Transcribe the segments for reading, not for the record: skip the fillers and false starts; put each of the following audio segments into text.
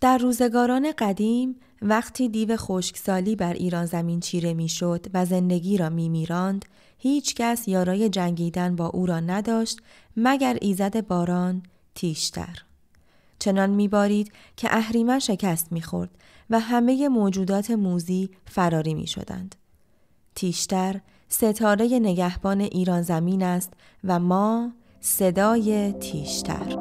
در روزگاران قدیم وقتی دیو خشکسالی بر ایران زمین چیره میشد و زندگی را میراند، هیچ کس یارای جنگیدن با او را نداشت مگر ایزد باران تیشتر. چنان میبارید که اهریمن شکست میخورد و همه موجودات موذی فراری میشدند. تیشتر ستاره نگهبان ایران زمین است و ما صدای تیشتر.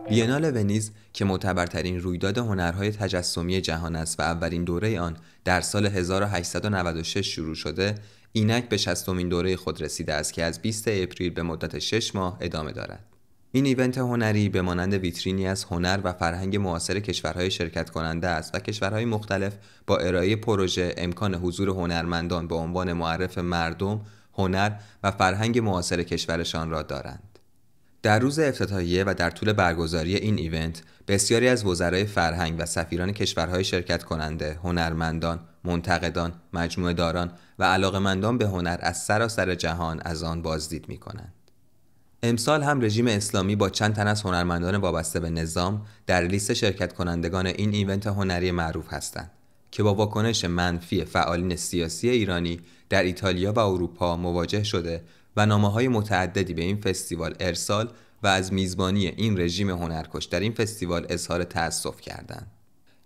بیennale ونیز که معتبرترین رویداد هنرهای تجسمی جهان است و اولین دوره آن در سال 1896 شروع شده، اینک به 60مین دوره خود رسیده است که از 20 اپریل به مدت 6 ماه ادامه دارد. این ایونت هنری به مانند ویترینی از هنر و فرهنگ معاصر کشورهای شرکت کننده است و کشورهای مختلف با ارائه پروژه امکان حضور هنرمندان به عنوان معرف مردم، هنر و فرهنگ معاصر کشورشان را دارند. در روز افتتاحیه و در طول برگزاری این ایونت بسیاری از وزرای فرهنگ و سفیران کشورهای شرکت کننده، هنرمندان، منتقدان، مجموعه‌داران و علاقه‌مندان به هنر از سراسر جهان از آن بازدید می‌کنند. امسال هم رژیم اسلامی با چند تن از هنرمندان وابسته به نظام در لیست شرکت کنندگان این ایونت هنری معروف هستند که با واکنش منفی فعالین سیاسی ایرانی در ایتالیا و اروپا مواجه شده و نامه‌های متعددی به این فستیوال ارسال و از میزبانی این رژیم هنرکش در این فستیوال اظهار تأسف کردند.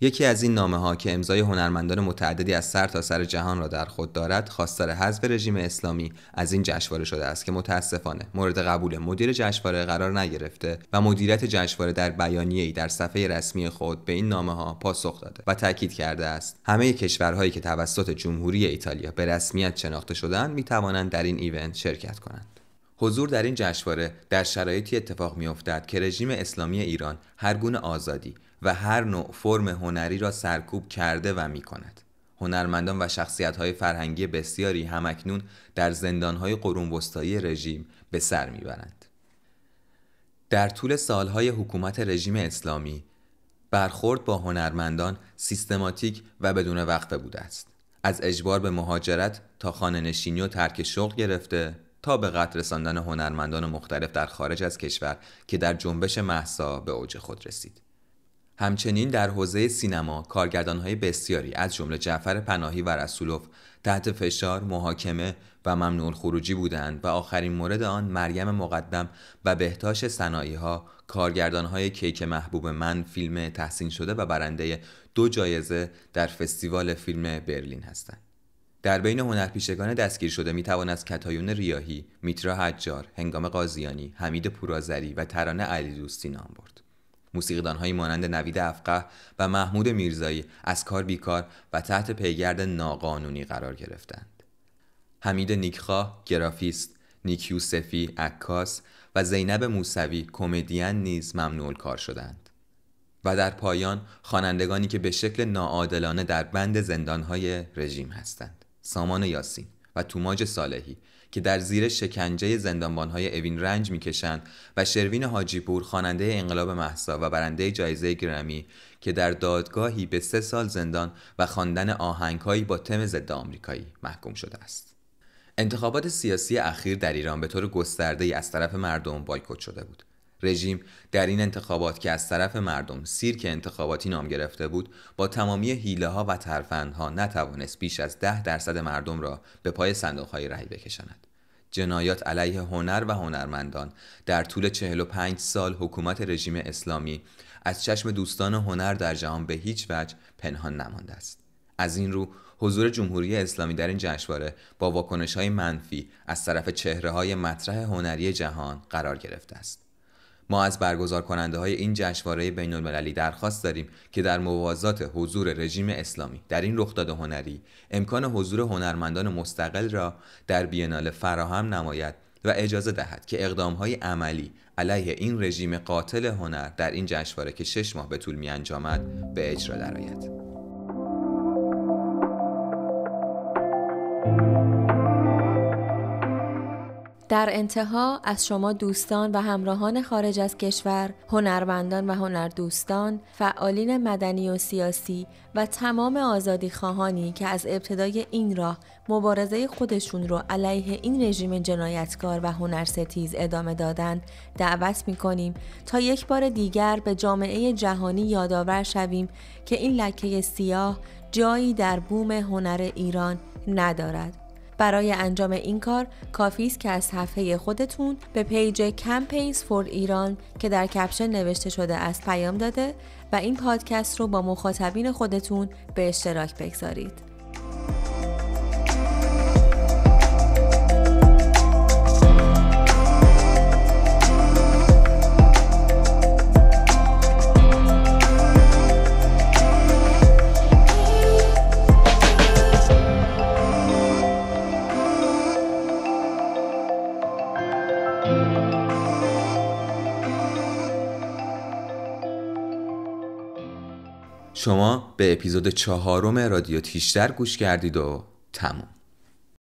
یکی از این نامه‌ها که امضای هنرمندان متعددی از سرتاسر جهان را در خود دارد، خواستار حذف رژیم اسلامی از این جشنواره شده است که متأسفانه مورد قبول مدیر جشنواره قرار نگرفته و مدیریت جشنواره در بیانیه‌ای در صفحه رسمی خود به این نامه‌ها پاسخ داده و تاکید کرده است همه کشورهایی که توسط جمهوری ایتالیا به رسمیت شناخته شده‌اند می‌توانند در این ایونت شرکت کنند. حضور در این جشنواره در شرایطی اتفاق می‌افتد که رژیم اسلامی ایران هر گونه آزادی و هر نوع فرم هنری را سرکوب کرده و می‌کند. هنرمندان و شخصیت‌های فرهنگی بسیاری همکنون در زندان‌های قرون وسطایی رژیم به سر می‌برند. در طول سال‌های حکومت رژیم اسلامی برخورد با هنرمندان سیستماتیک و بدون وقفه بوده است. از اجبار به مهاجرت تا خانه‌نشینی و ترک شغل گرفته تا به قتل رساندن هنرمندان مختلف در خارج از کشور که در جنبش مهسا به اوج خود رسید. همچنین در حوزه سینما کارگردان‌های بسیاری از جمله جعفر پناهی و رسولوف تحت فشار، محاکمه و ممنوع الخروجی بودند و آخرین مورد آن مریم مقدم و بهتاش سنایی‌ها، کارگردان‌های کیک محبوب من فیلم تحسین شده و برنده 2 جایزه در فستیوال فیلم برلین هستند. در بین هنرپیشگان دستگیر شده میتوان از کتایون ریاحی، میترا حجار، هنگام قاضیانی، حمید پورآذری و ترانه علیدوستی نام برد. موسیقیدان‌هایی مانند نوید افقه و محمود میرزایی از کار بیکار و تحت پیگرد ناقانونی قرار گرفتند. حمید نیکخواه، گرافیست، نیک یوسفی، عکاس و زینب موسوی، کمدین نیز ممنوع الکار شدند. و در پایان خوانندگانی که به شکل ناعادلانه در بند زندان‌های رژیم هستند: سامان یاسین و توماج صالحی که در زیر شکنجه زندانبان‌های اوین رنج می‌کشند و شروین حاجی‌پور خواننده انقلاب مهسا و برنده جایزه گرمی که در دادگاهی به 3 سال زندان و خواندن آهنگ‌هایی با تم ضد آمریکایی محکوم شده است. انتخابات سیاسی اخیر در ایران به طور گسترده‌ای از طرف مردم بایکوت شده بود. رژیم در این انتخابات که از طرف مردم سیرک انتخاباتی نام گرفته بود، با تمامی حیله‌ها و ترفندها نتوانست بیش از 10% مردم را به پای صندوق‌های رای بکشاند. جنایات علیه هنر و هنرمندان در طول 45 سال حکومت رژیم اسلامی از چشم دوستان هنر در جهان به هیچ وجه پنهان نمانده است. از این رو حضور جمهوری اسلامی در این جشنواره با واکنش‌های منفی از طرف چهره‌های مطرح هنری جهان قرار گرفته است. ما از برگزار کننده های این جشنواره بین المللی درخواست داریم که در موازات حضور رژیم اسلامی در این رخداد هنری امکان حضور هنرمندان مستقل را در بیennale فراهم نماید و اجازه دهد که اقدام‌های عملی علیه این رژیم قاتل هنر در این جشنواره که 6 ماه به طول می‌انجامد به اجرا درآید. در انتها از شما دوستان و همراهان خارج از کشور، هنرمندان و هنردوستان، فعالین مدنی و سیاسی و تمام آزادی خواهانی که از ابتدای این راه مبارزه خودشون رو علیه این رژیم جنایتکار و هنرستیز ادامه دادن دعوت می‌کنیم تا یک بار دیگر به جامعه جهانی یادآور شویم که این لکه سیاه جایی در بوم هنر ایران ندارد. برای انجام این کار کافی است که از صفحه خودتون به پیج Campaigns for ایران که در کپشن نوشته شده است پیام داده و این پادکست رو با مخاطبین خودتون به اشتراک بگذارید. شما به اپیزود 4 رادیو تیشتر گوش کردید و تموم.